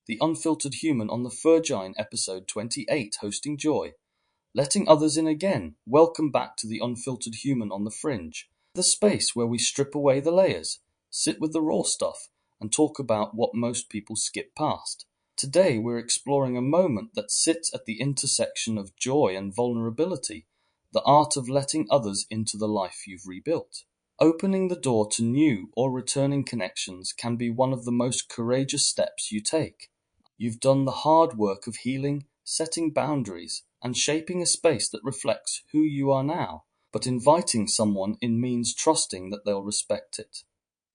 the Unfiltered Human on the Fringe episode 28, hosting joy. Letting others in again. Welcome back to the Unfiltered Human on the Fringe, the space where we strip away the layers, sit with the raw stuff, and talk about what most people skip past. Today we're exploring a moment that sits at the intersection of joy and vulnerability, the art of letting others into the life you've rebuilt. Opening the door to new or returning connections can be one of the most courageous steps you take. You've done the hard work of healing, setting boundaries, and shaping a space that reflects who you are now, but inviting someone in means trusting that they'll respect it.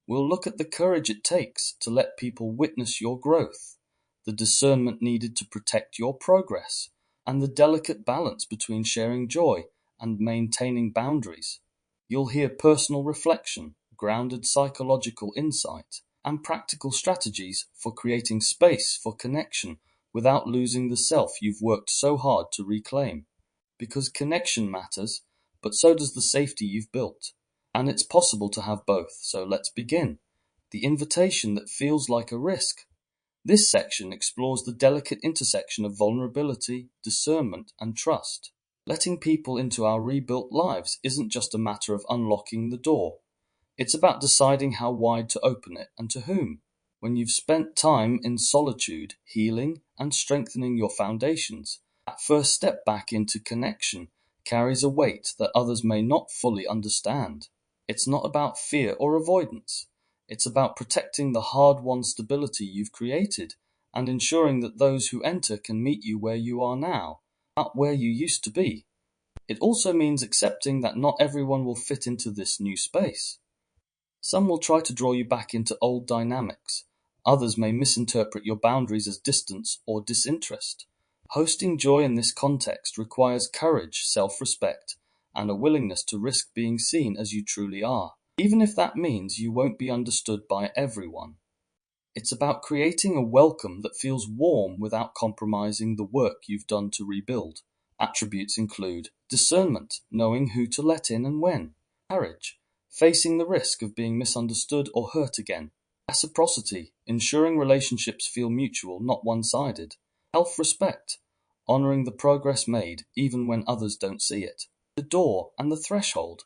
We'll look at the courage it takes to let people witness your growth, the discernment needed to protect your progress, and the delicate balance between sharing joy and maintaining boundaries. You'll hear personal reflection, grounded psychological insight, and practical strategies for creating space for connection without losing the self you've worked so hard to reclaim. Because connection matters, but so does the safety you've built. And it's possible to have both, so let's begin. The invitation that feels like a risk. This section explores the delicate intersection of vulnerability, discernment, and trust. Letting people into our rebuilt lives isn't just a matter of unlocking the door. It's about deciding how wide to open it and to whom. When you've spent time in solitude, healing, and strengthening your foundations, that first step back into connection carries a weight that others may not fully understand. It's not about fear or avoidance. It's about protecting the hard-won stability you've created and ensuring that those who enter can meet you where you are now, not where you used to be. It also means accepting that not everyone will fit into this new space. Some will try to draw you back into old dynamics. Others may misinterpret your boundaries as distance or disinterest. Hosting joy in this context requires courage, self-respect, and a willingness to risk being seen as you truly are, even if that means you won't be understood by everyone. It's about creating a welcome that feels warm without compromising the work you've done to rebuild. Attributes include discernment, knowing who to let in and when; courage, facing the risk of being misunderstood or hurt again; reciprocity, ensuring relationships feel mutual, not one-sided; self-respect, honoring the progress made even when others don't see it. The door and the threshold.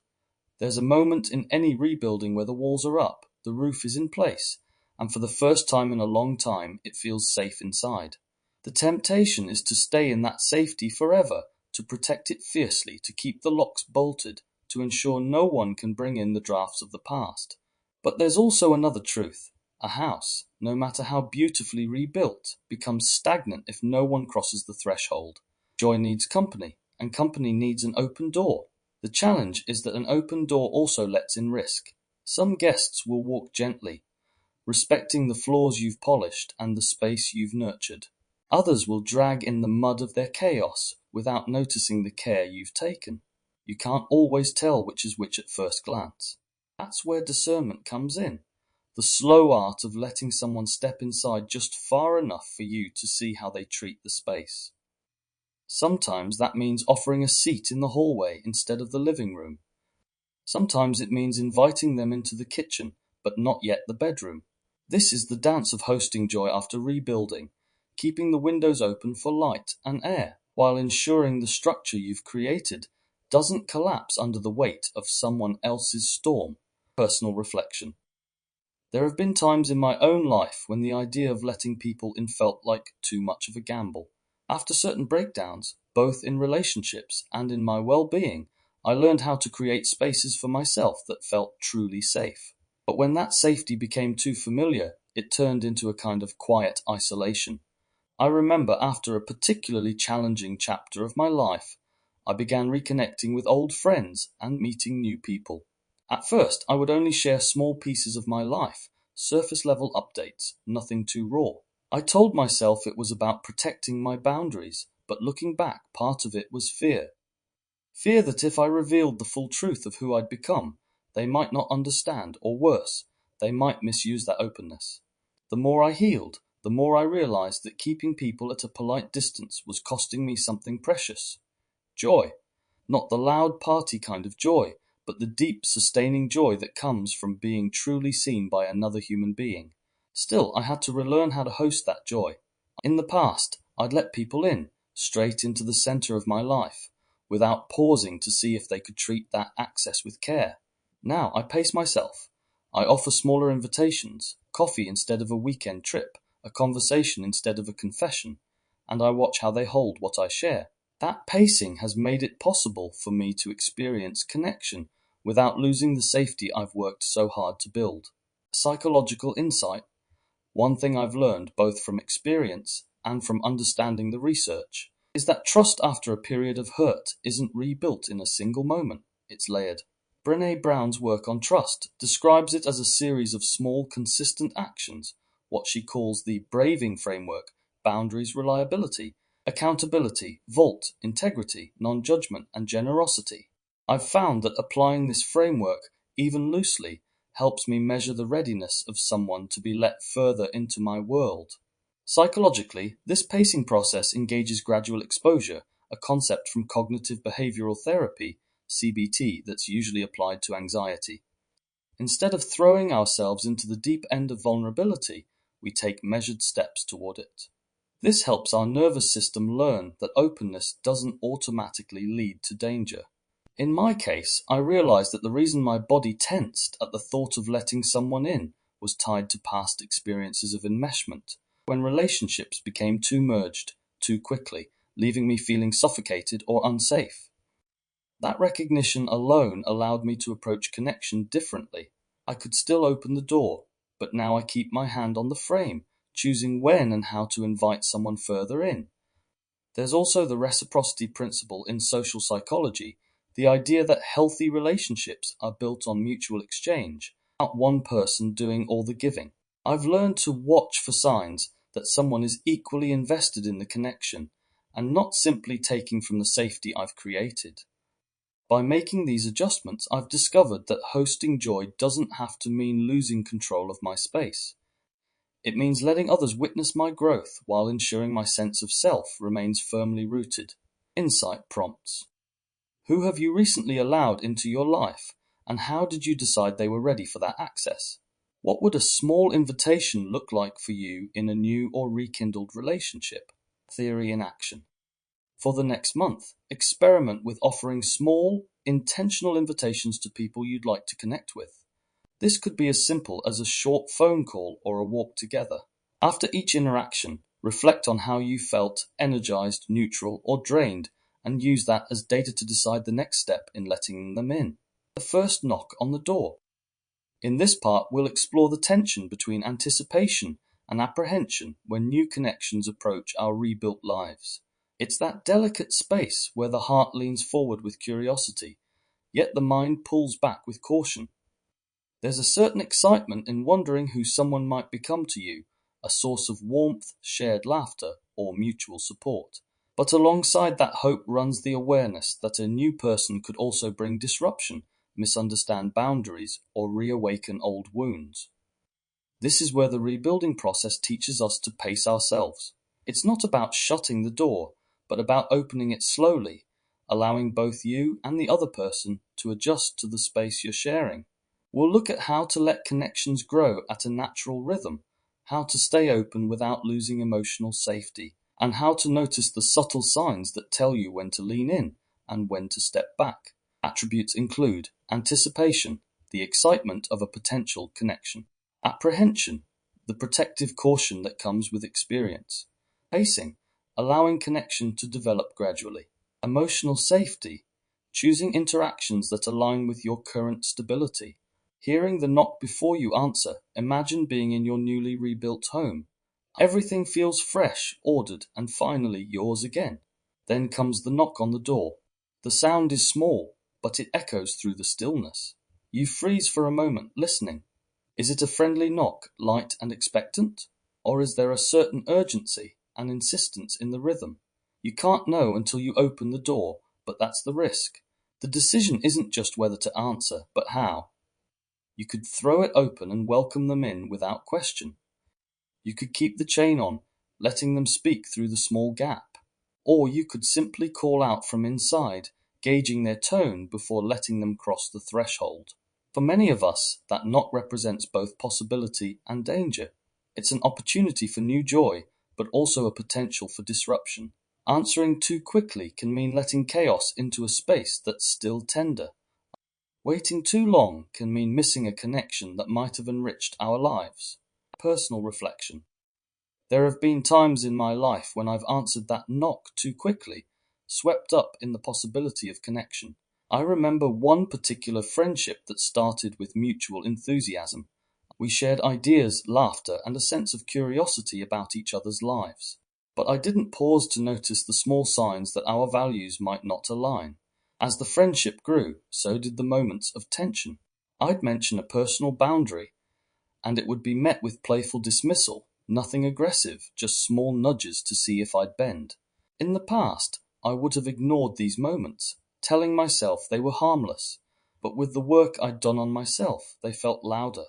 There's a moment in any rebuilding where the walls are up, the roof is in place, and for the first time in a long time, it feels safe inside. The temptation is to stay in that safety forever, to protect it fiercely, to keep the locks bolted, to ensure no one can bring in the drafts of the past. But there's also another truth. A house, no matter how beautifully rebuilt, becomes stagnant if no one crosses the threshold. Joy needs company, and company needs an open door. The challenge is that an open door also lets in risk. Some guests will walk gently, respecting the floors you've polished and the space you've nurtured. Others will drag in the mud of their chaos without noticing the care you've taken. You can't always tell which is which at first glance. That's where discernment comes in, the slow art of letting someone step inside just far enough for you to see how they treat the space. Sometimes that means offering a seat in the hallway instead of the living room. Sometimes it means inviting them into the kitchen, but not yet the bedroom. This is the dance of hosting joy after rebuilding, keeping the windows open for light and air, while ensuring the structure you've created doesn't collapse under the weight of someone else's storm. Personal reflection. There have been times in my own life when the idea of letting people in felt like too much of a gamble. After certain breakdowns, both in relationships and in my well-being, I learned how to create spaces for myself that felt truly safe. But when that safety became too familiar, it turned into a kind of quiet isolation. I remember after a particularly challenging chapter of my life, I began reconnecting with old friends and meeting new people. At first, I would only share small pieces of my life, surface-level updates, nothing too raw. I told myself it was about protecting my boundaries, but looking back, part of it was fear. Fear that if I revealed the full truth of who I'd become, they might not understand, or worse, they might misuse that openness. The more I healed, the more I realized that keeping people at a polite distance was costing me something precious. Joy. Not the loud party kind of joy, but the deep, sustaining joy that comes from being truly seen by another human being. Still, I had to relearn how to host that joy. In the past, I'd let people in, straight into the center of my life, without pausing to see if they could treat that access with care. Now I pace myself. I offer smaller invitations, coffee instead of a weekend trip, a conversation instead of a confession, and I watch how they hold what I share. That pacing has made it possible for me to experience connection without losing the safety I've worked so hard to build. Psychological insight. One thing I've learned both from experience and from understanding the research is that trust after a period of hurt isn't rebuilt in a single moment, it's layered. Brené Brown's work on trust describes it as a series of small, consistent actions, what she calls the braving framework: boundaries, reliability, accountability, vault, integrity, non-judgment, and generosity. I've found that applying this framework, even loosely, helps me measure the readiness of someone to be let further into my world. Psychologically, this pacing process engages gradual exposure, a concept from cognitive behavioral therapy, CBT, that's usually applied to anxiety. Instead of throwing ourselves into the deep end of vulnerability, we take measured steps toward it. This helps our nervous system learn that openness doesn't automatically lead to danger. In my case, I realized that the reason my body tensed at the thought of letting someone in was tied to past experiences of enmeshment, when relationships became too merged, too quickly, leaving me feeling suffocated or unsafe. That recognition alone allowed me to approach connection differently. I could still open the door, but now I keep my hand on the frame, choosing when and how to invite someone further in. There's also the reciprocity principle in social psychology, the idea that healthy relationships are built on mutual exchange, not one person doing all the giving. I've learned to watch for signs that someone is equally invested in the connection and not simply taking from the safety I've created. By making these adjustments, I've discovered that hosting joy doesn't have to mean losing control of my space. It means letting others witness my growth while ensuring my sense of self remains firmly rooted. Insight prompts. Who have you recently allowed into your life, and how did you decide they were ready for that access? What would a small invitation look like for you in a new or rekindled relationship? Theory in action. For the next month, experiment with offering small, intentional invitations to people you'd like to connect with. This could be as simple as a short phone call or a walk together. After each interaction, reflect on how you felt energized, neutral, or drained, and use that as data to decide the next step in letting them in. The first knock on the door. In this part, we'll explore the tension between anticipation and apprehension when new connections approach our rebuilt lives. It's that delicate space where the heart leans forward with curiosity, yet the mind pulls back with caution. There's a certain excitement in wondering who someone might become to you, a source of warmth, shared laughter, or mutual support. But alongside that hope runs the awareness that a new person could also bring disruption, misunderstand boundaries, or reawaken old wounds. This is where the rebuilding process teaches us to pace ourselves. It's not about shutting the door, but about opening it slowly, allowing both you and the other person to adjust to the space you're sharing. We'll look at how to let connections grow at a natural rhythm, how to stay open without losing emotional safety, and how to notice the subtle signs that tell you when to lean in and when to step back. Attributes include anticipation, the excitement of a potential connection; apprehension, the protective caution that comes with experience; pacing, allowing connection to develop gradually; emotional safety, choosing interactions that align with your current stability; hearing the knock before you answer. Imagine being in your newly rebuilt home. Everything feels fresh, ordered, and finally yours again. Then comes the knock on the door. The sound is small, but it echoes through the stillness. You freeze for a moment, listening. Is it a friendly knock, light and expectant? Or is there a certain urgency and insistence in the rhythm? You can't know until you open the door, but that's the risk. The decision isn't just whether to answer, but how. You could throw it open and welcome them in without question. You could keep the chain on, letting them speak through the small gap. Or you could simply call out from inside, gauging their tone before letting them cross the threshold. For many of us, that knock represents both possibility and danger. It's an opportunity for new joy, but also a potential for disruption. Answering too quickly can mean letting chaos into a space that's still tender. Waiting too long can mean missing a connection that might have enriched our lives. Personal reflection. There have been times in my life when I've answered that knock too quickly, swept up in the possibility of connection. I remember one particular friendship that started with mutual enthusiasm. We shared ideas, laughter, and a sense of curiosity about each other's lives. But I didn't pause to notice the small signs that our values might not align. As the friendship grew, so did the moments of tension. I'd mention a personal boundary, and it would be met with playful dismissal, nothing aggressive, just small nudges to see if I'd bend. In the past, I would have ignored these moments, telling myself they were harmless, but with the work I'd done on myself, they felt louder.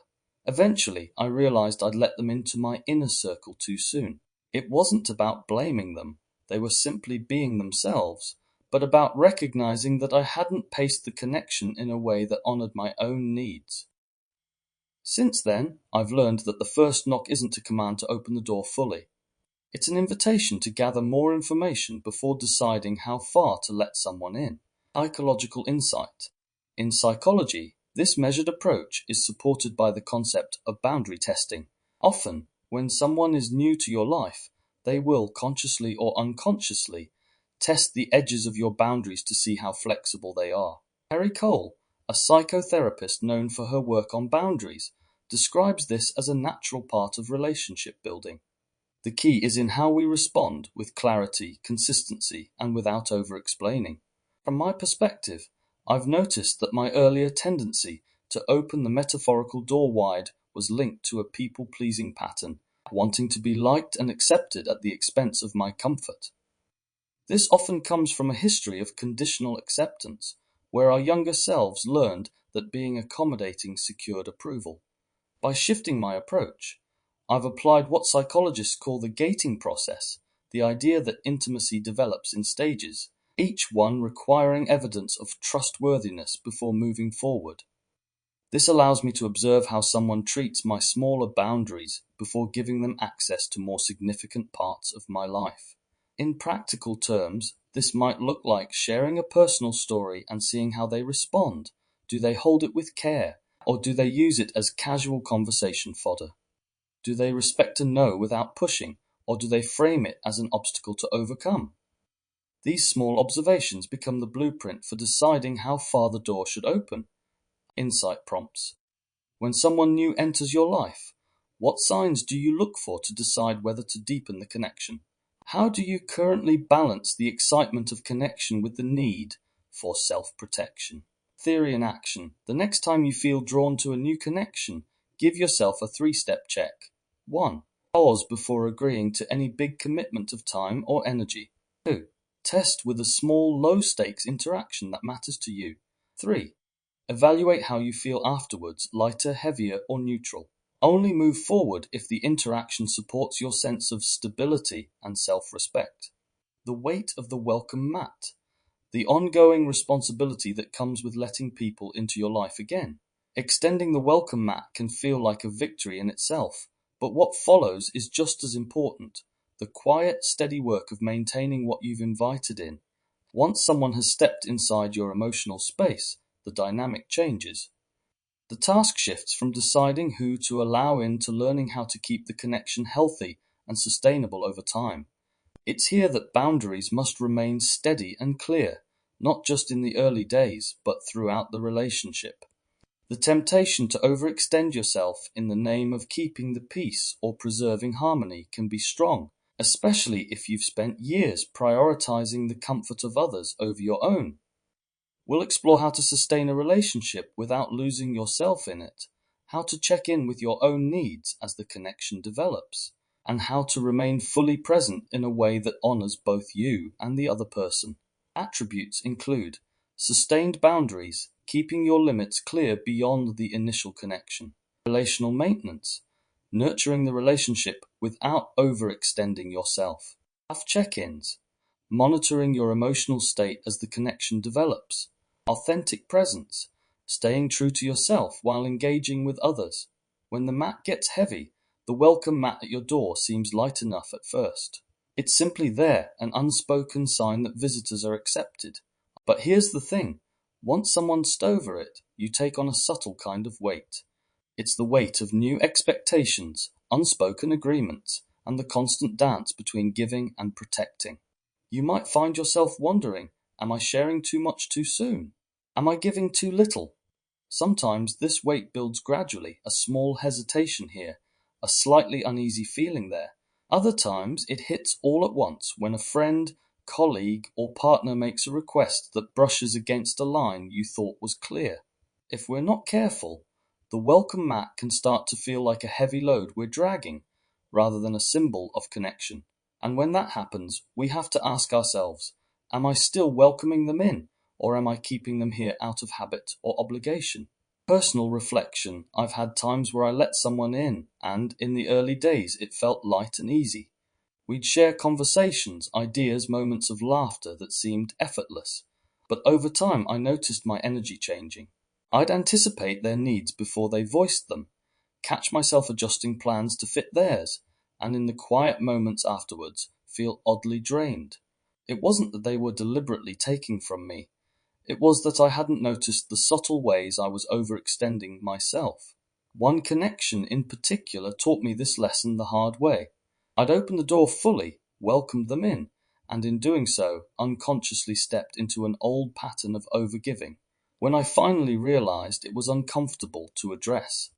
Eventually, I realized I'd let them into my inner circle too soon. It wasn't about blaming them, they were simply being themselves, but about recognizing that I hadn't paced the connection in a way that honored my own needs. Since then, I've learned that the first knock isn't a command to open the door fully. It's an invitation to gather more information before deciding how far to let someone in. Psychological insight. In psychology, this measured approach is supported by the concept of boundary testing. Often, when someone is new to your life, they will, consciously or unconsciously, test the edges of your boundaries to see how flexible they are. Terry Cole, a psychotherapist known for her work on boundaries, describes this as a natural part of relationship building. The key is in how we respond with clarity, consistency, and without over-explaining. From my perspective, I've noticed that my earlier tendency to open the metaphorical door wide was linked to a people-pleasing pattern, wanting to be liked and accepted at the expense of my comfort. This often comes from a history of conditional acceptance, where our younger selves learned that being accommodating secured approval. By shifting my approach, I've applied what psychologists call the gating process, the idea that intimacy develops in stages, each one requiring evidence of trustworthiness before moving forward. This allows me to observe how someone treats my smaller boundaries before giving them access to more significant parts of my life. In practical terms, this might look like sharing a personal story and seeing how they respond. Do they hold it with care, or do they use it as casual conversation fodder? Do they respect a no without pushing, or do they frame it as an obstacle to overcome? These small observations become the blueprint for deciding how far the door should open. Insight prompts. When someone new enters your life, what signs do you look for to decide whether to deepen the connection? How do you currently balance the excitement of connection with the need for self-protection? Theory in action. The next time you feel drawn to a new connection, give yourself a 3-step check. 1. Pause before agreeing to any big commitment of time or energy. 2. Test with a small, low-stakes interaction that matters to you. 3. Evaluate how you feel afterwards, lighter, heavier, or neutral. Only move forward if the interaction supports your sense of stability and self-respect. The weight of the welcome mat. The ongoing responsibility that comes with letting people into your life again. Extending the welcome mat can feel like a victory in itself, but what follows is just as important. The quiet, steady work of maintaining what you've invited in. Once someone has stepped inside your emotional space, the dynamic changes. The task shifts from deciding who to allow in to learning how to keep the connection healthy and sustainable over time. It's here that boundaries must remain steady and clear, not just in the early days, but throughout the relationship. The temptation to overextend yourself in the name of keeping the peace or preserving harmony can be strong, especially if you've spent years prioritizing the comfort of others over your own. We'll explore how to sustain a relationship without losing yourself in it, how to check in with your own needs as the connection develops, and how to remain fully present in a way that honors both you and the other person. Attributes include sustained boundaries, keeping your limits clear beyond the initial connection. Relational maintenance, nurturing the relationship without overextending yourself. Have check-ins, monitoring your emotional state as the connection develops. Authentic presence, staying true to yourself while engaging with others. When the mat gets heavy, The welcome mat at your door seems light enough at first. It's simply there, an unspoken sign that visitors are accepted. But here's the thing. Once someone's over it, you take on a subtle kind of weight. It's the weight of new expectations, unspoken agreements, and the constant dance between giving and protecting. You might find yourself wondering, am I sharing too much too soon? Am I giving too little? Sometimes this weight builds gradually, a small hesitation here, a slightly uneasy feeling there. Other times it hits all at once when a friend, colleague, or partner makes a request that brushes against a line you thought was clear. If we're not careful, the welcome mat can start to feel like a heavy load we're dragging, rather than a symbol of connection. And when that happens, we have to ask ourselves, am I still welcoming them in, or am I keeping them here out of habit or obligation? Personal reflection. I've had times where I let someone in, and in the early days it felt light and easy. We'd share conversations, ideas, moments of laughter that seemed effortless. But over time I noticed my energy changing. I'd anticipate their needs before they voiced them, catch myself adjusting plans to fit theirs, and in the quiet moments afterwards feel oddly drained. It wasn't that they were deliberately taking from me. It was that I hadn't noticed the subtle ways I was overextending myself. One connection in particular taught me this lesson the hard way. I'd opened the door fully, welcomed them in, and in doing so, unconsciously stepped into an old pattern of overgiving. When I finally realized it was uncomfortable to address.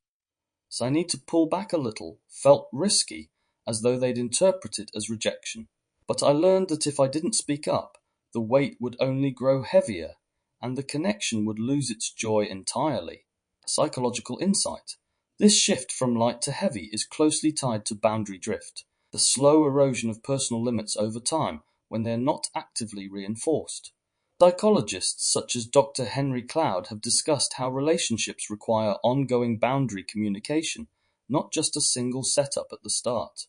So I need to pull back a little, felt risky, as though they'd interpret it as rejection. But I learned that if I didn't speak up, the weight would only grow heavier, and the connection would lose its joy entirely. Psychological insight. This shift from light to heavy is closely tied to boundary drift, the slow erosion of personal limits over time when they're not actively reinforced. Psychologists such as Dr. Henry Cloud have discussed how relationships require ongoing boundary communication, not just a single setup at the start.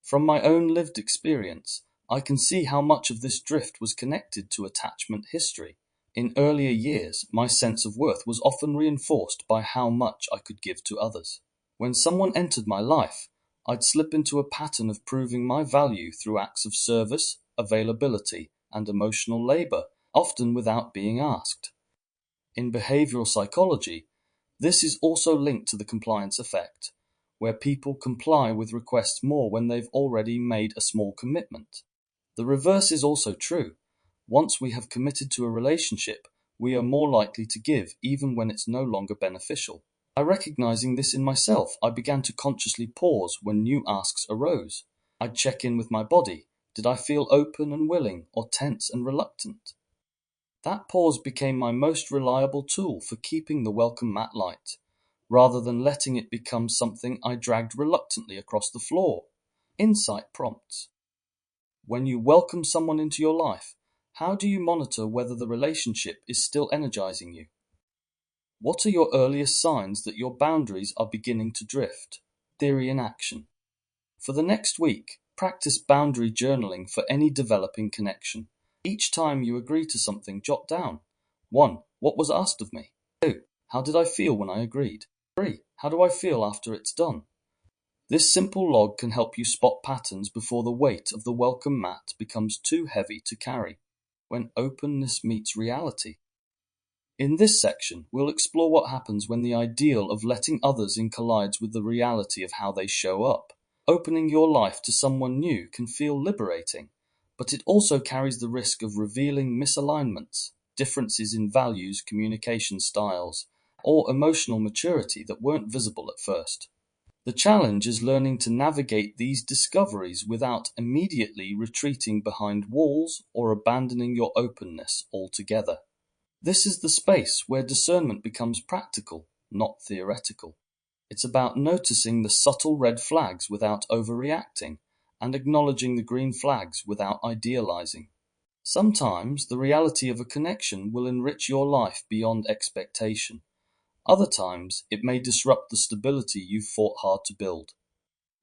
From my own lived experience, I can see how much of this drift was connected to attachment history. In earlier years, my sense of worth was often reinforced by how much I could give to others. When someone entered my life, I'd slip into a pattern of proving my value through acts of service, availability, and emotional labor, often without being asked. In behavioral psychology, this is also linked to the compliance effect, where people comply with requests more when they've already made a small commitment. The reverse is also true. Once we have committed to a relationship, we are more likely to give even when it's no longer beneficial. By recognizing this in myself, I began to consciously pause when new asks arose. I'd check in with my body. Did I feel open and willing, or tense and reluctant? That pause became my most reliable tool for keeping the welcome mat light, rather than letting it become something I dragged reluctantly across the floor. Insight prompts. When you welcome someone into your life, how do you monitor whether the relationship is still energizing you? What are your earliest signs that your boundaries are beginning to drift? Theory in action. For the next week, practice boundary journaling for any developing connection. Each time you agree to something, jot down 1. What was asked of me? 2. How did I feel when I agreed? 3. How do I feel after it's done? This simple log can help you spot patterns before the weight of the welcome mat becomes too heavy to carry, when openness meets reality. In this section, we'll explore what happens when the ideal of letting others in collides with the reality of how they show up. Opening your life to someone new can feel liberating, but it also carries the risk of revealing misalignments, differences in values, communication styles, or emotional maturity that weren't visible at first. The challenge is learning to navigate these discoveries without immediately retreating behind walls or abandoning your openness altogether. This is the space where discernment becomes practical, not theoretical. It's about noticing the subtle red flags without overreacting and acknowledging the green flags without idealizing. Sometimes the reality of a connection will enrich your life beyond expectation. Other times it may disrupt the stability you've fought hard to build.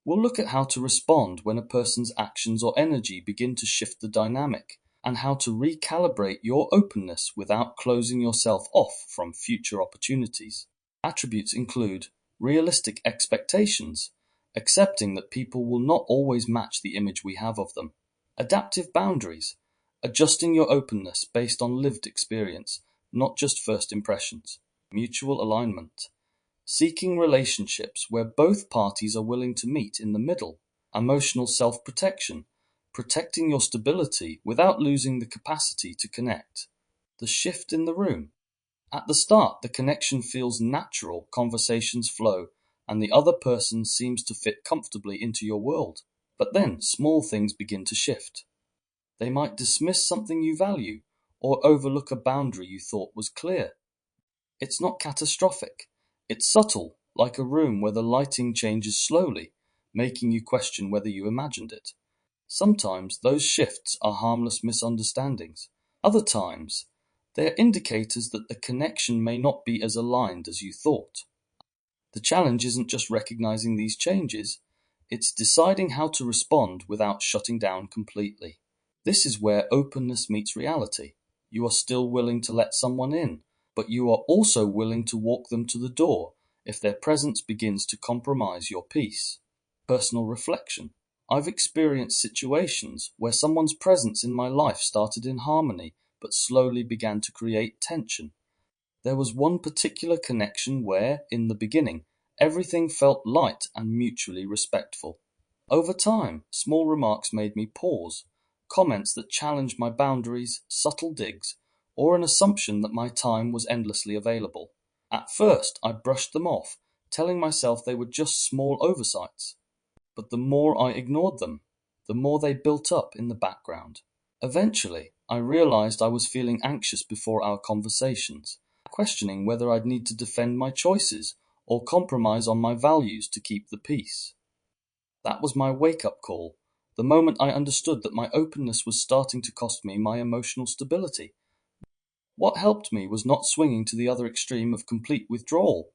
We'll look at how to respond when a person's actions or energy begin to shift the dynamic, and how to recalibrate your openness without closing yourself off from future opportunities. Attributes include realistic expectations. accepting that people will not always match the image we have of them. Adaptive boundaries, adjusting your openness based on lived experience, not just first impressions. Mutual alignment, seeking relationships where both parties are willing to meet in the middle. Emotional self-protection, protecting your stability without losing the capacity to connect. The shift in the room. At the start, the connection feels natural, conversations flow, and the other person seems to fit comfortably into your world. But then, small things begin to shift. They might dismiss something you value, or overlook a boundary you thought was clear. It's not catastrophic. It's subtle, like a room where the lighting changes slowly, making you question whether you imagined it. Sometimes those shifts are harmless misunderstandings. Other times, they're indicators that the connection may not be as aligned as you thought. The challenge isn't just recognizing these changes, it's deciding how to respond without shutting down completely. This is where openness meets reality. You are still willing to let someone in, but you are also willing to walk them to the door if their presence begins to compromise your peace. Personal reflection. I've experienced situations where someone's presence in my life started in harmony but slowly began to create tension. There was one particular connection where, in the beginning, everything felt light and mutually respectful. Over time, small remarks made me pause, comments that challenged my boundaries, subtle digs, or an assumption that my time was endlessly available. At first, I brushed them off, telling myself they were just small oversights. But the more I ignored them, the more they built up in the background. Eventually, I realized I was feeling anxious before our conversations, questioning whether I'd need to defend my choices or compromise on my values to keep the peace. That was my wake-up call, the moment I understood that my openness was starting to cost me my emotional stability. What helped me was not swinging to the other extreme of complete withdrawal,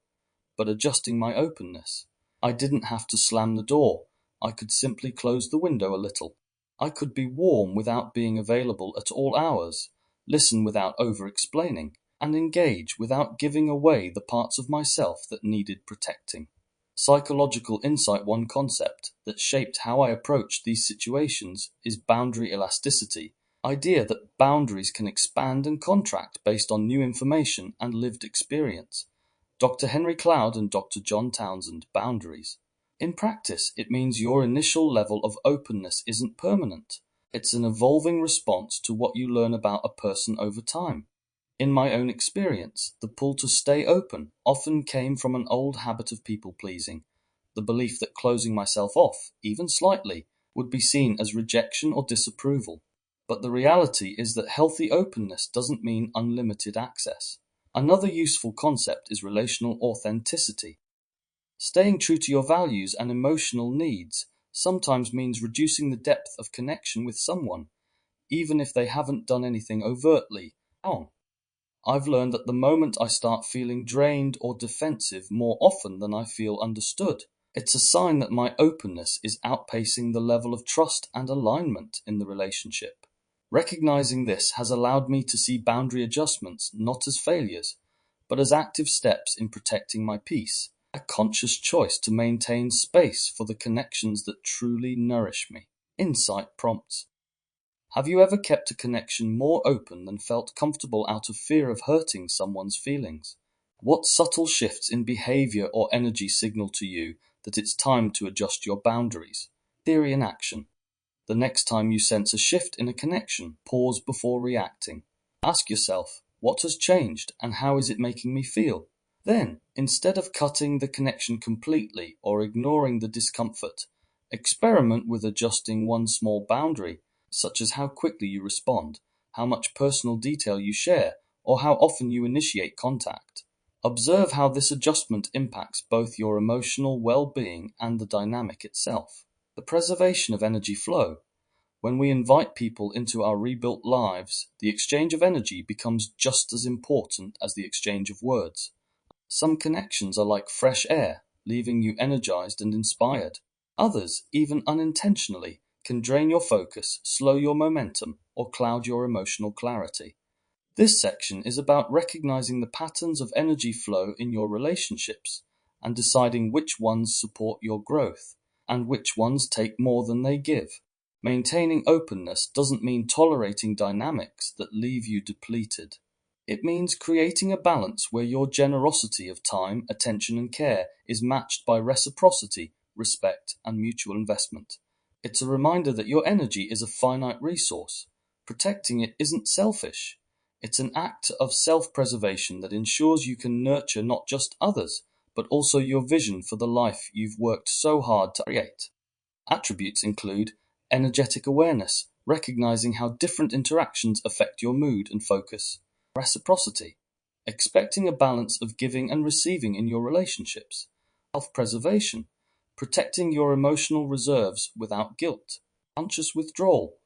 but adjusting my openness. I didn't have to slam the door. I could simply close the window a little. I could be warm without being available at all hours, listen without over-explaining, and engage without giving away the parts of myself that needed protecting. Psychological insight. One concept that shaped how I approach these situations is boundary elasticity, idea that boundaries can expand and contract based on new information and lived experience. Dr. Henry Cloud and Dr. John Townsend, Boundaries. In practice, it means your initial level of openness isn't permanent. It's an evolving response to what you learn about a person over time. In my own experience, the pull to stay open often came from an old habit of people-pleasing, the belief that closing myself off, even slightly, would be seen as rejection or disapproval. But the reality is that healthy openness doesn't mean unlimited access. Another useful concept is relational authenticity. Staying true to your values and emotional needs sometimes means reducing the depth of connection with someone, even if they haven't done anything overtly wrong. I've learned that the moment I start feeling drained or defensive more often than I feel understood, it's a sign that my openness is outpacing the level of trust and alignment in the relationship. Recognizing this has allowed me to see boundary adjustments not as failures, but as active steps in protecting my peace, a conscious choice to maintain space for the connections that truly nourish me. Insight prompts. Have you ever kept a connection more open than felt comfortable out of fear of hurting someone's feelings? What subtle shifts in behavior or energy signal to you that it's time to adjust your boundaries? Theory in action. The next time you sense a shift in a connection, pause before reacting. Ask yourself, what has changed and how is it making me feel? Then, instead of cutting the connection completely or ignoring the discomfort, experiment with adjusting one small boundary, such as how quickly you respond, how much personal detail you share, or how often you initiate contact. Observe how this adjustment impacts both your emotional well-being and the dynamic itself. The preservation of energy flow. When we invite people into our rebuilt lives, the exchange of energy becomes just as important as the exchange of words. Some connections are like fresh air, leaving you energized and inspired. Others, even unintentionally, can drain your focus, slow your momentum, or cloud your emotional clarity. This section is about recognizing the patterns of energy flow in your relationships and deciding which ones support your growth and which ones take more than they give. Maintaining openness doesn't mean tolerating dynamics that leave you depleted. It means creating a balance where your generosity of time, attention, and care is matched by reciprocity, respect, and mutual investment. It's a reminder that your energy is a finite resource. Protecting it isn't selfish. It's an act of self-preservation that ensures you can nurture not just others, but also your vision for the life you've worked so hard to create. Attributes include energetic awareness, recognizing how different interactions affect your mood and focus. Reciprocity, expecting a balance of giving and receiving in your relationships. Self-preservation, protecting your emotional reserves without guilt. Conscious withdrawal,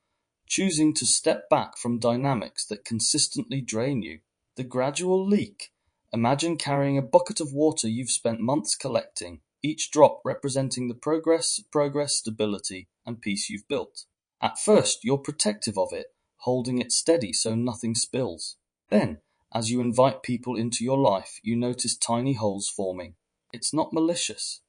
choosing to step back from dynamics that consistently drain you. The gradual leak, imagine carrying a bucket of water you've spent months collecting, each drop representing the progress, stability, and peace you've built. At first, you're protective of it, holding it steady so nothing spills. Then, as you invite people into your life, you notice tiny holes forming. It's not malicious.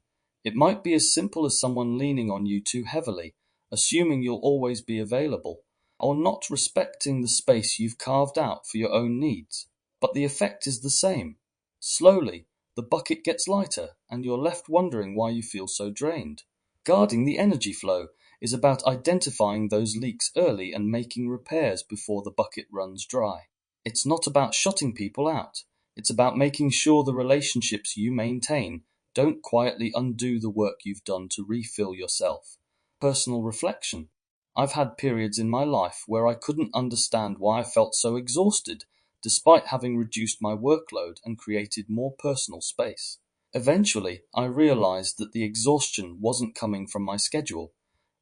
It might be as simple as someone leaning on you too heavily, assuming you'll always be available, or not respecting the space you've carved out for your own needs. But the effect is the same. Slowly, the bucket gets lighter, and you're left wondering why you feel so drained. Guarding the energy flow is about identifying those leaks early and making repairs before the bucket runs dry. It's not about shutting people out. It's about making sure the relationships you maintain don't quietly undo the work you've done to refill yourself. Personal reflection. I've had periods in my life where I couldn't understand why I felt so exhausted, despite having reduced my workload and created more personal space. Eventually, I realized that the exhaustion wasn't coming from my schedule.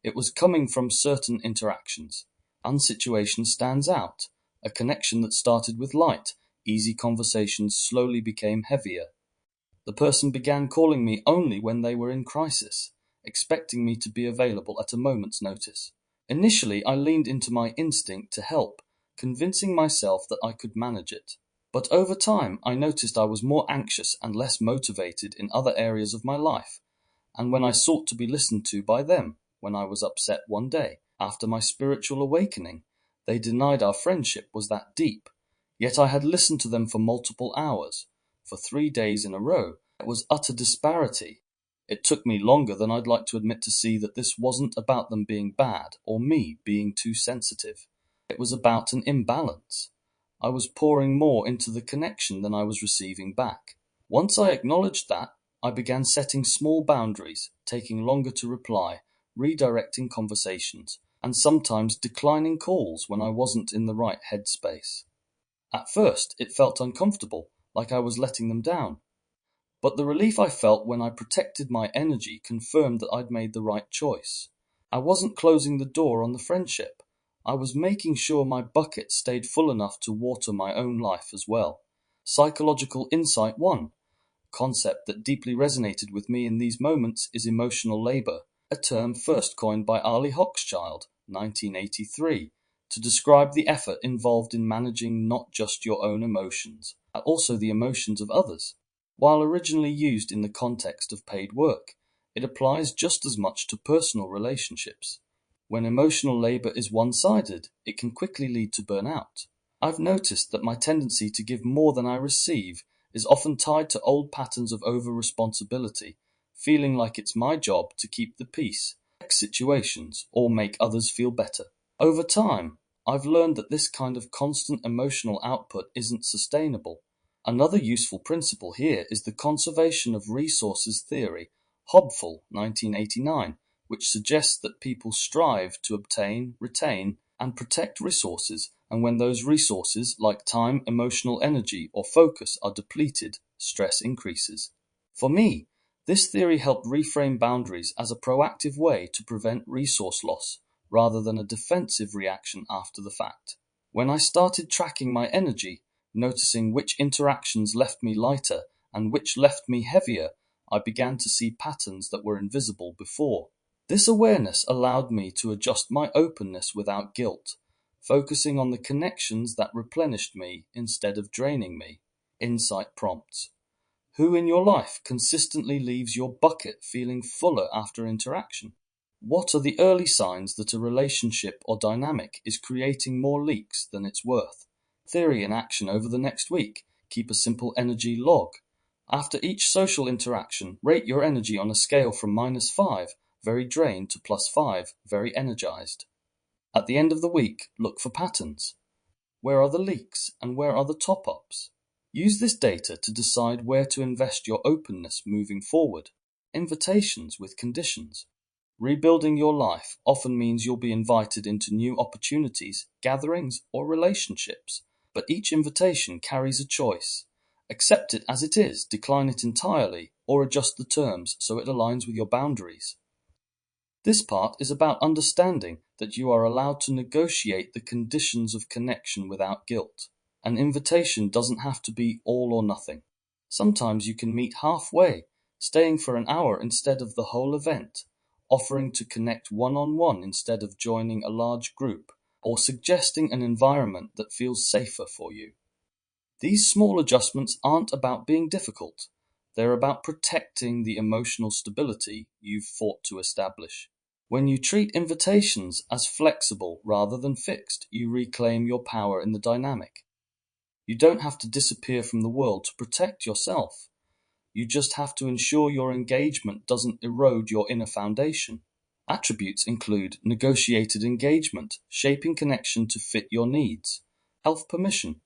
It was coming from certain interactions. One situation stands out. A connection that started with light, easy conversations slowly became heavier. The person began calling me only when they were in crisis, expecting me to be available at a moment's notice. Initially, I leaned into my instinct to help, convincing myself that I could manage it. But over time, I noticed I was more anxious and less motivated in other areas of my life, and when I sought to be listened to by them, when I was upset one day, after my spiritual awakening, they denied our friendship was that deep. Yet I had listened to them for multiple hours, for 3 days in a row. It was utter disparity. It took me longer than I'd like to admit to see that this wasn't about them being bad or me being too sensitive. It was about an imbalance. I was pouring more into the connection than I was receiving back. Once I acknowledged that, I began setting small boundaries, taking longer to reply, redirecting conversations, and sometimes declining calls when I wasn't in the right headspace. At first, it felt uncomfortable, like I was letting them down. But the relief I felt when I protected my energy confirmed that I'd made the right choice. I wasn't closing the door on the friendship. I was making sure my bucket stayed full enough to water my own life as well. Psychological insight 1. Concept that deeply resonated with me in these moments is emotional labor, a term first coined by Ali Hochschild, 1983, to describe the effort involved in managing not just your own emotions, but also the emotions of others. While originally used in the context of paid work, it applies just as much to personal relationships. When emotional labor is one-sided, it can quickly lead to burnout. I've noticed that my tendency to give more than I receive is often tied to old patterns of over-responsibility, feeling like it's my job to keep the peace, fix situations, or make others feel better. Over time, I've learned that this kind of constant emotional output isn't sustainable. Another useful principle here is the conservation of resources theory, Hobful, 1989, which suggests that people strive to obtain, retain, and protect resources, and when those resources, like time, emotional energy, or focus, are depleted, stress increases. For me, this theory helped reframe boundaries as a proactive way to prevent resource loss, rather than a defensive reaction after the fact. When I started tracking my energy, noticing which interactions left me lighter and which left me heavier, I began to see patterns that were invisible before. This awareness allowed me to adjust my openness without guilt, focusing on the connections that replenished me instead of draining me. Insight prompts. Who in your life consistently leaves your bucket feeling fuller after interaction? What are the early signs that a relationship or dynamic is creating more leaks than it's worth? Theory in action over the next week. Keep a simple energy log. After each social interaction, rate your energy on a scale from -5, very drained, to +5, very energized. At the end of the week, look for patterns. Where are the leaks and where are the top-ups? Use this data to decide where to invest your openness moving forward. Invitations with conditions. Rebuilding your life often means you'll be invited into new opportunities, gatherings, or relationships, but each invitation carries a choice. Accept it as it is, decline it entirely, or adjust the terms so it aligns with your boundaries. This part is about understanding that you are allowed to negotiate the conditions of connection without guilt. An invitation doesn't have to be all or nothing. Sometimes you can meet halfway, staying for an hour instead of the whole event, offering to connect one-on-one instead of joining a large group, or suggesting an environment that feels safer for you. These small adjustments aren't about being difficult. They're about protecting the emotional stability you've fought to establish. When you treat invitations as flexible rather than fixed, you reclaim your power in the dynamic. You don't have to disappear from the world to protect yourself. You just have to ensure your engagement doesn't erode your inner foundation. Attributes include negotiated engagement, shaping connection to fit your needs, health permission,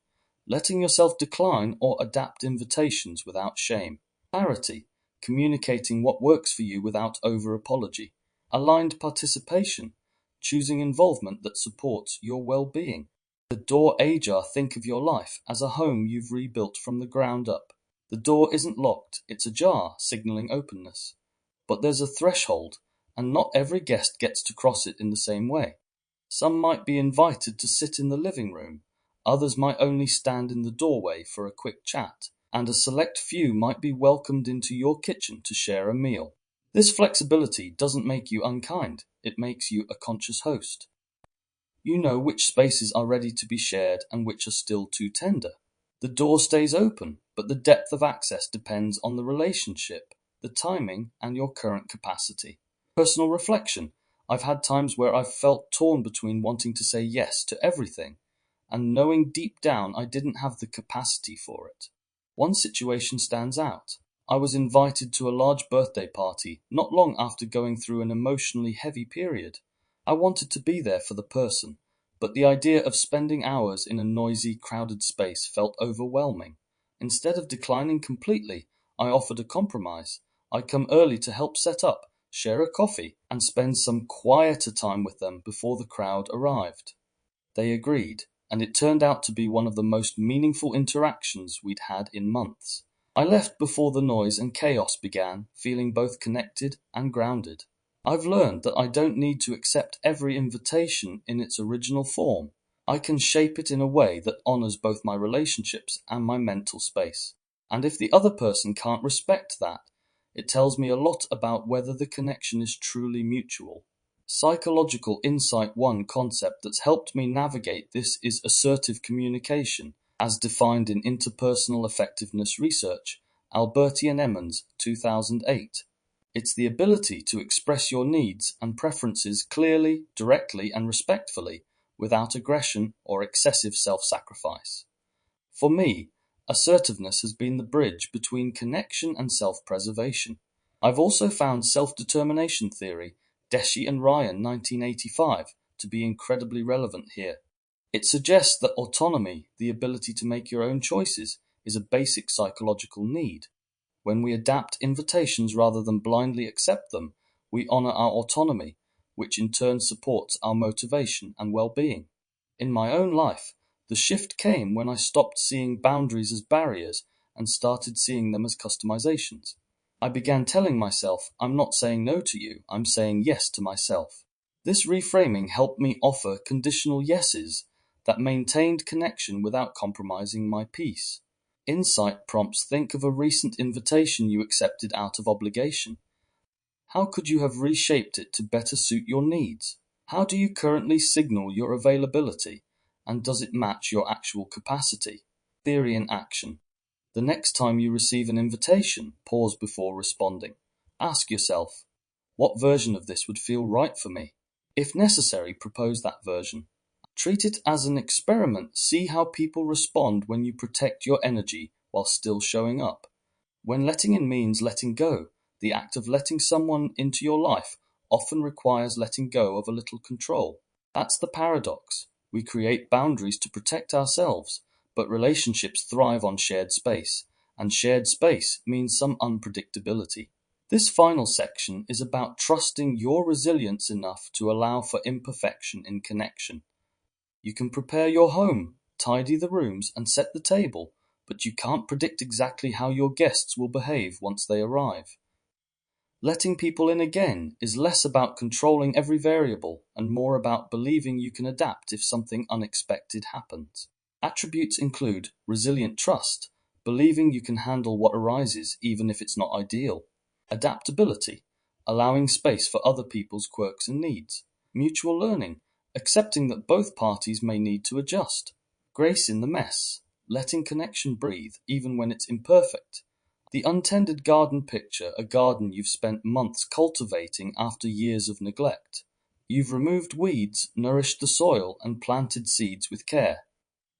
letting yourself decline or adapt invitations without shame, clarity, communicating what works for you without over-apology, aligned participation, choosing involvement that supports your well-being. The door ajar, think of your life as a home you've rebuilt from the ground up. The door isn't locked, it's ajar, signaling openness. But there's a threshold, and not every guest gets to cross it in the same way. Some might be invited to sit in the living room, others might only stand in the doorway for a quick chat, and a select few might be welcomed into your kitchen to share a meal. This flexibility doesn't make you unkind, it makes you a conscious host. You know which spaces are ready to be shared and which are still too tender. The door stays open, but the depth of access depends on the relationship, the timing, and your current capacity. Personal reflection. I've had times where I've felt torn between wanting to say yes to everything and knowing deep down I didn't have the capacity for it. One situation stands out. I was invited to a large birthday party not long after going through an emotionally heavy period. I wanted to be there for the person, but the idea of spending hours in a noisy, crowded space felt overwhelming. Instead of declining completely, I offered a compromise. I'd come early to help set up, share a coffee, and spend some quieter time with them before the crowd arrived. They agreed, and it turned out to be one of the most meaningful interactions we'd had in months. I left before the noise and chaos began, feeling both connected and grounded. I've learned that I don't need to accept every invitation in its original form. I can shape it in a way that honors both my relationships and my mental space. And if the other person can't respect that, it tells me a lot about whether the connection is truly mutual. Psychological Insight 1 concept that's helped me navigate this is assertive communication, as defined in Interpersonal Effectiveness Research, Alberti and Emmons, 2008. It's the ability to express your needs and preferences clearly, directly, and respectfully, without aggression or excessive self-sacrifice. For me, assertiveness has been the bridge between connection and self-preservation. I've also found self-determination theory, Deshi and Ryan 1985, to be incredibly relevant here. It suggests that autonomy, the ability to make your own choices, is a basic psychological need. When we adapt invitations rather than blindly accept them, we honor our autonomy, which in turn supports our motivation and well-being. In my own life, the shift came when I stopped seeing boundaries as barriers and started seeing them as customizations. I began telling myself, I'm not saying no to you, I'm saying yes to myself. This reframing helped me offer conditional yeses that maintained connection without compromising my peace. Insight prompts think of a recent invitation you accepted out of obligation. How could you have reshaped it to better suit your needs? How do you currently signal your availability? And does it match your actual capacity? Theory in action. The next time you receive an invitation, pause before responding. Ask yourself, what version of this would feel right for me? If necessary, propose that version. Treat it as an experiment. See how people respond when you protect your energy while still showing up. When letting in means letting go, the act of letting someone into your life often requires letting go of a little control. That's the paradox. We create boundaries to protect ourselves, but relationships thrive on shared space, and shared space means some unpredictability. This final section is about trusting your resilience enough to allow for imperfection in connection. You can prepare your home, tidy the rooms, and set the table, but you can't predict exactly how your guests will behave once they arrive. Letting people in again is less about controlling every variable and more about believing you can adapt if something unexpected happens. Attributes include resilient trust, believing you can handle what arises even if it's not ideal; adaptability, allowing space for other people's quirks and needs; mutual learning, accepting that both parties may need to adjust; grace in the mess, letting connection breathe even when it's imperfect. The untended garden picture, a garden you've spent months cultivating after years of neglect. You've removed weeds, nourished the soil, and planted seeds with care.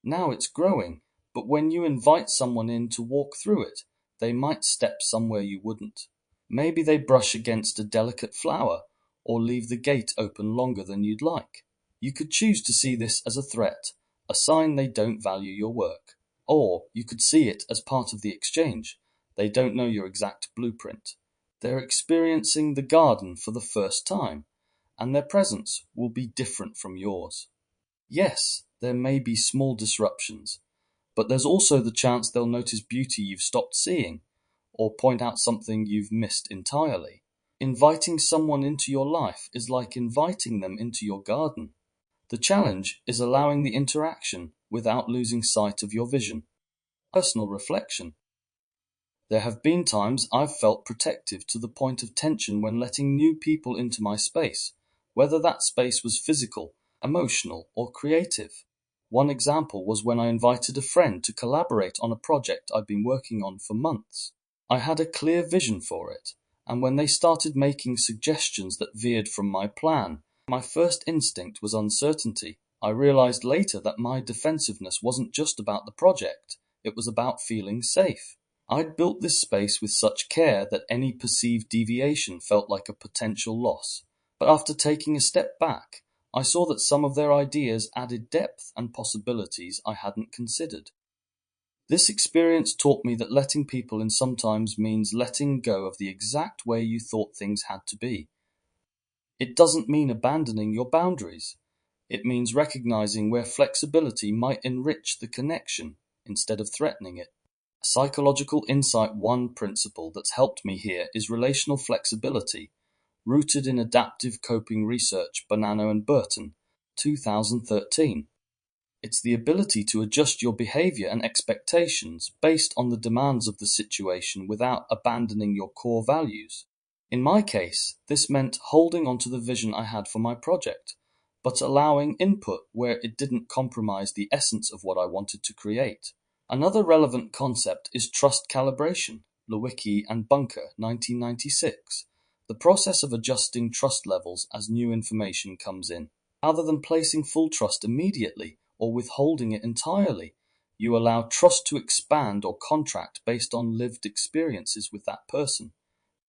Now it's growing, but when you invite someone in to walk through it, they might step somewhere you wouldn't. Maybe they brush against a delicate flower, or leave the gate open longer than you'd like. You could choose to see this as a threat, a sign they don't value your work. Or you could see it as part of the exchange. They don't know your exact blueprint. They're experiencing the garden for the first time, and their presence will be different from yours. Yes, there may be small disruptions, but there's also the chance they'll notice beauty you've stopped seeing, or point out something you've missed entirely. Inviting someone into your life is like inviting them into your garden. The challenge is allowing the interaction without losing sight of your vision. Personal reflection. There have been times I've felt protective to the point of tension when letting new people into my space, whether that space was physical, emotional, or creative. One example was when I invited a friend to collaborate on a project I'd been working on for months. I had a clear vision for it, and when they started making suggestions that veered from my plan, my first instinct was uncertainty. I realized later that my defensiveness wasn't just about the project, it was about feeling safe. I'd built this space with such care that any perceived deviation felt like a potential loss. But after taking a step back, I saw that some of their ideas added depth and possibilities I hadn't considered. This experience taught me that letting people in sometimes means letting go of the exact way you thought things had to be. It doesn't mean abandoning your boundaries. It means recognizing where flexibility might enrich the connection instead of threatening it. Psychological Insight 1 principle that's helped me here is relational flexibility, rooted in adaptive coping research, Bonanno and Burton, 2013. It's the ability to adjust your behavior and expectations based on the demands of the situation without abandoning your core values. In my case, this meant holding onto the vision I had for my project, but allowing input where it didn't compromise the essence of what I wanted to create. Another relevant concept is trust calibration, Lewicki and Bunker, 1996, the process of adjusting trust levels as new information comes in. Rather than placing full trust immediately or withholding it entirely, you allow trust to expand or contract based on lived experiences with that person.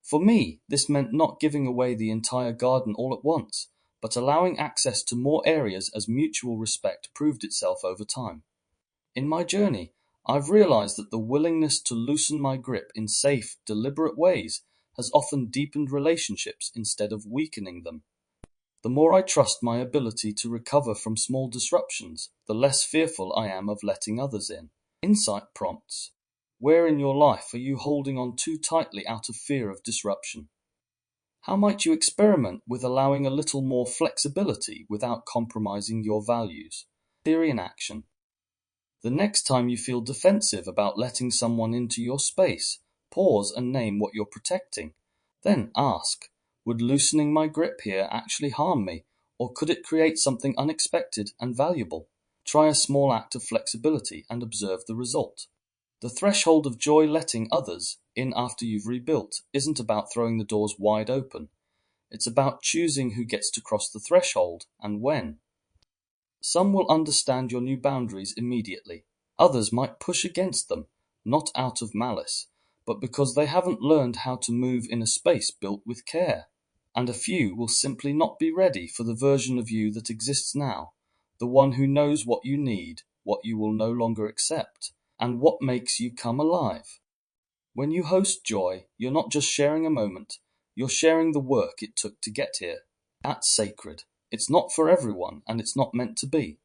For me, this meant not giving away the entire garden all at once, but allowing access to more areas as mutual respect proved itself over time. In my journey, I've realized that the willingness to loosen my grip in safe, deliberate ways has often deepened relationships instead of weakening them. The more I trust my ability to recover from small disruptions, the less fearful I am of letting others in. Insight prompts. Where in your life are you holding on too tightly out of fear of disruption? How might you experiment with allowing a little more flexibility without compromising your values? Theory in action. The next time you feel defensive about letting someone into your space, pause and name what you're protecting. Then ask, would loosening my grip here actually harm me, or could it create something unexpected and valuable? Try a small act of flexibility and observe the result. The threshold of joy letting others in after you've rebuilt isn't about throwing the doors wide open. It's about choosing who gets to cross the threshold and when. Some will understand your new boundaries immediately. Others might push against them, not out of malice, but because they haven't learned how to move in a space built with care. And a few will simply not be ready for the version of you that exists now, the one who knows what you need, what you will no longer accept, and what makes you come alive. When you host joy, you're not just sharing a moment, you're sharing the work it took to get here. That's sacred. It's not for everyone, and it's not meant to be.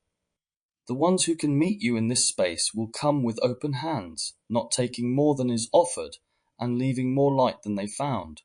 The ones who can meet you in this space will come with open hands, not taking more than is offered, and leaving more light than they found.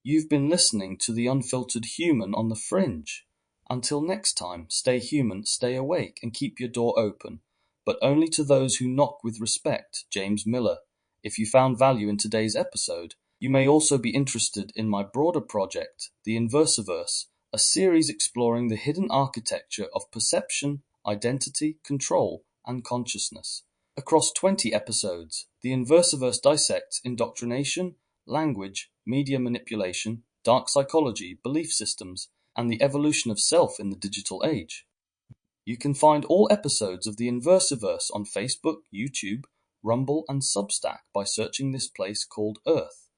You've been listening to the Unfiltered Human on the Fringe. Until next time, stay human, stay awake, and keep your door open, but only to those who knock with respect. James Miller. If you found value in today's episode, you may also be interested in my broader project, The Inversiverse, a series exploring the hidden architecture of perception, identity, control, and consciousness. Across 20 episodes, The Inversiverse dissects indoctrination, language, media manipulation, dark psychology, belief systems, and the evolution of self in the digital age. You can find all episodes of The Inversiverse on Facebook, YouTube, Rumble, and Substack by searching this place called Earth.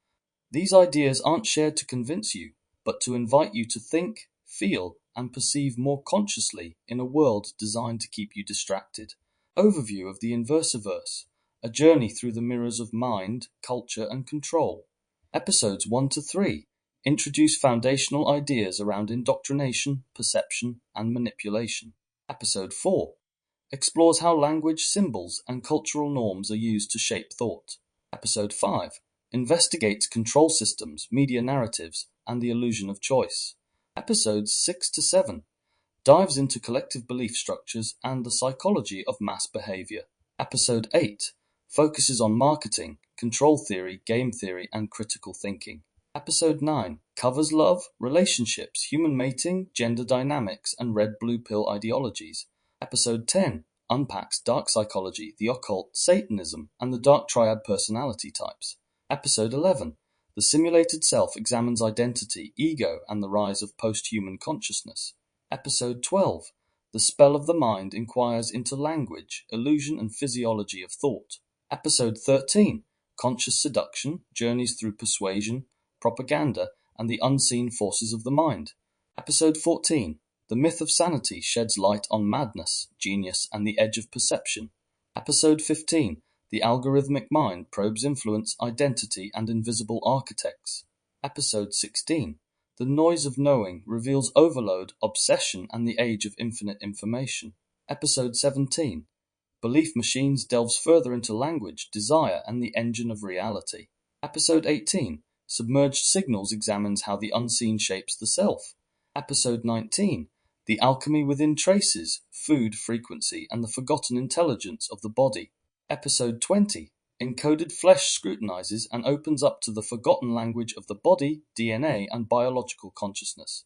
These ideas aren't shared to convince you, but to invite you to think, feel, and perceive more consciously in a world designed to keep you distracted. Overview of The Inversiverse, a journey through the mirrors of mind, culture, and control. Episodes 1 to 3 introduce foundational ideas around indoctrination, perception, and manipulation. Episode 4 explores how language, symbols, and cultural norms are used to shape thought. Episode 5 investigates control systems, media narratives, and the illusion of choice. Episodes 6 to 7 dives into collective belief structures and the psychology of mass behavior. Episode 8 focuses on marketing, control theory, game theory, and critical thinking. Episode 9 covers love, relationships, human mating, gender dynamics, and red-blue pill ideologies. Episode 10 unpacks dark psychology, the occult, Satanism, and the dark triad personality types. Episode 11 the simulated self examines identity, ego, and the rise of post-human consciousness. Episode 12 the spell of the mind inquires into language, illusion, and physiology of thought. Episode 13 conscious seduction, journeys through persuasion, propaganda, and the unseen forces of the mind. Episode 14 the myth of sanity sheds light on madness, genius, and the edge of perception. Episode 15 the algorithmic mind probes influence, identity, and invisible architects. Episode 16 the noise of knowing reveals overload, obsession, and the age of infinite information. Episode 17 belief machines delves further into language, desire, and the engine of reality. Episode 18 submerged signals examines how the unseen shapes the self. Episode 19 the alchemy within traces, food frequency, and the forgotten intelligence of the body. Episode 20 encoded flesh scrutinizes and opens up to the forgotten language of the body, DNA, and biological consciousness.